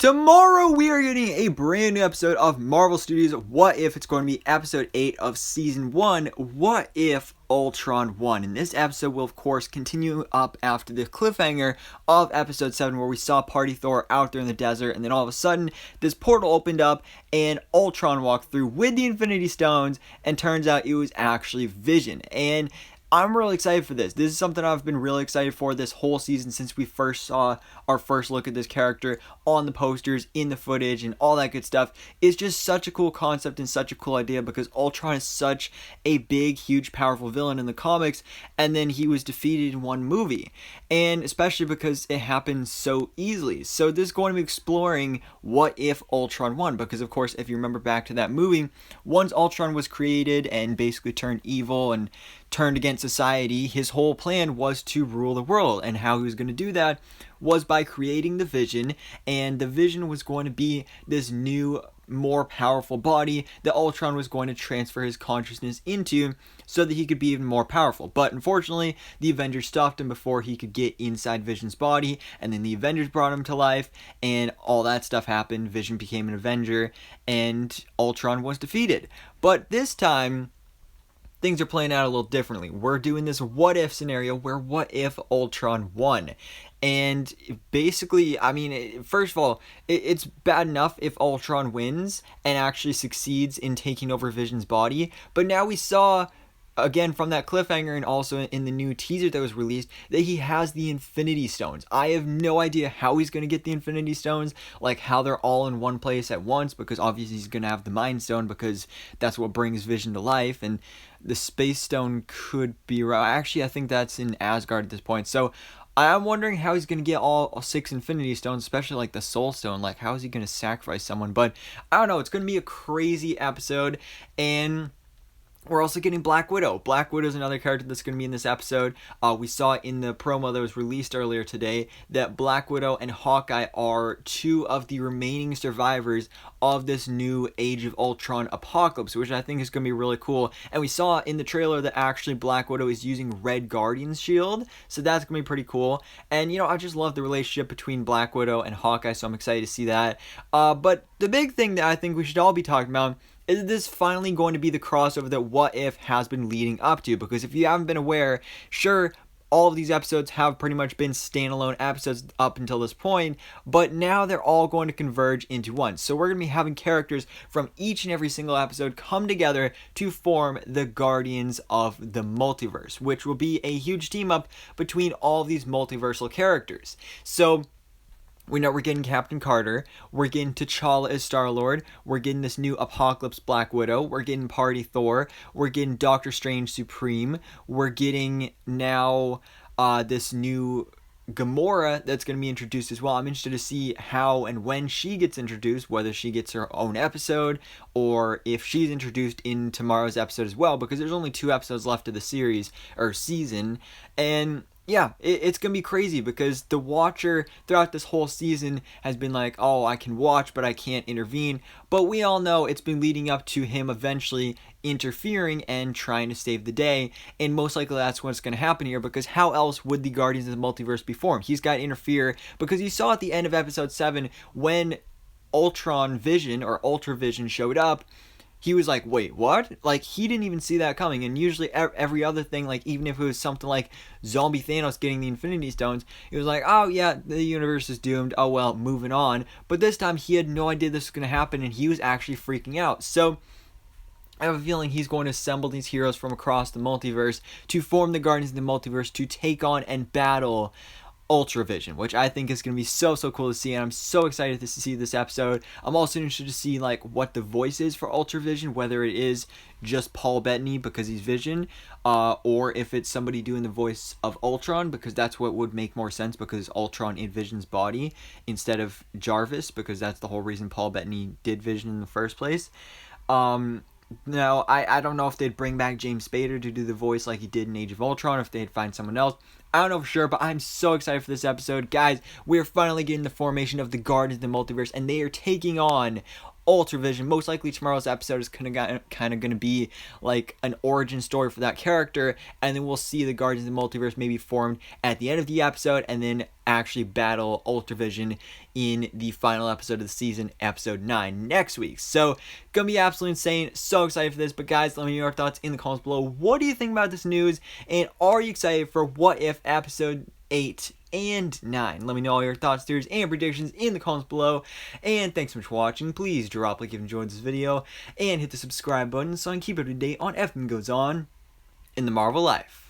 Tomorrow we are getting a brand new episode of Marvel Studios' What If. It's going to be episode 8 of season 1, What If Ultron Won. And this episode will of course continue up after the cliffhanger of episode 7, where we saw Party Thor out there in the desert, and then all of a sudden this portal opened up and Ultron walked through with the Infinity Stones, and turns out it was actually Vision. And I'm really excited for this. This is something I've been really excited for this whole season since we first saw our first look at this character on the posters, in the footage, and all that good stuff. It's just such a cool concept and such a cool idea because Ultron is such a big, huge, powerful villain in the comics, and then he was defeated in one movie. And especially because it happened so easily. So this is going to be exploring what if Ultron won, because of course, if you remember back to that movie, once Ultron was created and basically turned evil and turned against society, his whole plan was to rule the world, and how he was going to do that was by creating the Vision, and the Vision was going to be this new, more powerful body that Ultron was going to transfer his consciousness into so that he could be even more powerful. But unfortunately, the Avengers stopped him before he could get inside Vision's body, and then the Avengers brought him to life, and all that stuff happened. Vision became an Avenger, and Ultron was defeated. But this time, things are playing out a little differently. We're doing this what if scenario where what if Ultron won? And basically, I mean, first of all, it's bad enough if Ultron wins and actually succeeds in taking over Vision's body. But now we saw, again, from that cliffhanger and also in the new teaser that was released, that he has the Infinity Stones. I have no idea how he's going to get the Infinity Stones, like how they're all in one place at once, because obviously he's going to have the Mind Stone because that's what brings Vision to life, and the Space Stone could be actually, I think that's in Asgard at this point. So I'm wondering how he's going to get all 6 Infinity Stones, especially like the Soul Stone. Like, how is he going to sacrifice someone? But I don't know. It's going to be a crazy episode, and we're also getting Black Widow. Black Widow is another character that's going to be in this episode. We saw in the promo that was released earlier today that Black Widow and Hawkeye are 2 of the remaining survivors of this new Age of Ultron apocalypse, which I think is going to be really cool. And we saw in the trailer that actually Black Widow is using Red Guardian's shield, so that's going to be pretty cool. And, you know, I just love the relationship between Black Widow and Hawkeye, so I'm excited to see that. But the big thing that I think we should all be talking about is this finally going to be the crossover that What If has been leading up to? Because if you haven't been aware, sure, all of these episodes have pretty much been standalone episodes up until this point, but now they're all going to converge into one. So we're going to be having characters from each and every single episode come together to form the Guardians of the Multiverse, which will be a huge team up between all of these multiversal characters. So we know we're getting Captain Carter, we're getting T'Challa as Star-Lord, we're getting this new Apocalypse Black Widow, we're getting Party Thor, we're getting Doctor Strange Supreme, we're getting now this new Gamora that's going to be introduced as well. I'm interested to see how and when she gets introduced, whether she gets her own episode or if she's introduced in tomorrow's episode as well, because there's only 2 episodes left of the series or season. And yeah, it's going to be crazy because the Watcher throughout this whole season has been like, oh, I can watch, but I can't intervene. But we all know it's been leading up to him eventually interfering and trying to save the day. And most likely that's what's going to happen here, because how else would the Guardians of the Multiverse be formed? He's got to interfere, because you saw at the end of episode 7 when Ultron Vision or ULTRAVISION showed up, he was like, wait, what? Like, he didn't even see that coming. And usually every other thing, like even if it was something like zombie Thanos getting the Infinity Stones, he was like, oh yeah, the universe is doomed. Oh well, moving on. But this time he had no idea this was going to happen, and he was actually freaking out. So I have a feeling he's going to assemble these heroes from across the multiverse to form the Guardians of the Multiverse to take on and battle ULTRAVISION, which I think is going to be so cool to see, and I'm so excited to see this episode. I'm also interested to see like what the voice is for ULTRAVISION, whether it is just Paul Bettany because he's Vision, or if it's somebody doing the voice of Ultron, because that's what would make more sense, because Ultron in Vision's body instead of Jarvis, because that's the whole reason Paul Bettany did Vision in the first place. Now, I don't know if they'd bring back James Spader to do the voice like he did in Age of Ultron, or if they'd find someone else. I don't know for sure, but I'm so excited for this episode. Guys, we're finally getting the formation of the Guardians of the Multiverse, and they are taking on ULTRAVISION. Most likely tomorrow's episode is kind of going to be like an origin story for that character, and then we'll see the Guardians of the Multiverse maybe formed at the end of the episode, and then actually battle ULTRAVISION in the final episode of the season, episode 9, next week. So, gonna be absolutely insane. So excited for this. But guys, let me know your thoughts in the comments below. What do you think about this news? And are you excited for What If episode 8 and 9? Let me know all your thoughts, theories, and predictions in the comments below. And thanks so much for watching. Please drop a like if you enjoyed this video, and hit the subscribe button so I can keep up to date on everything that goes on in the Marvel life.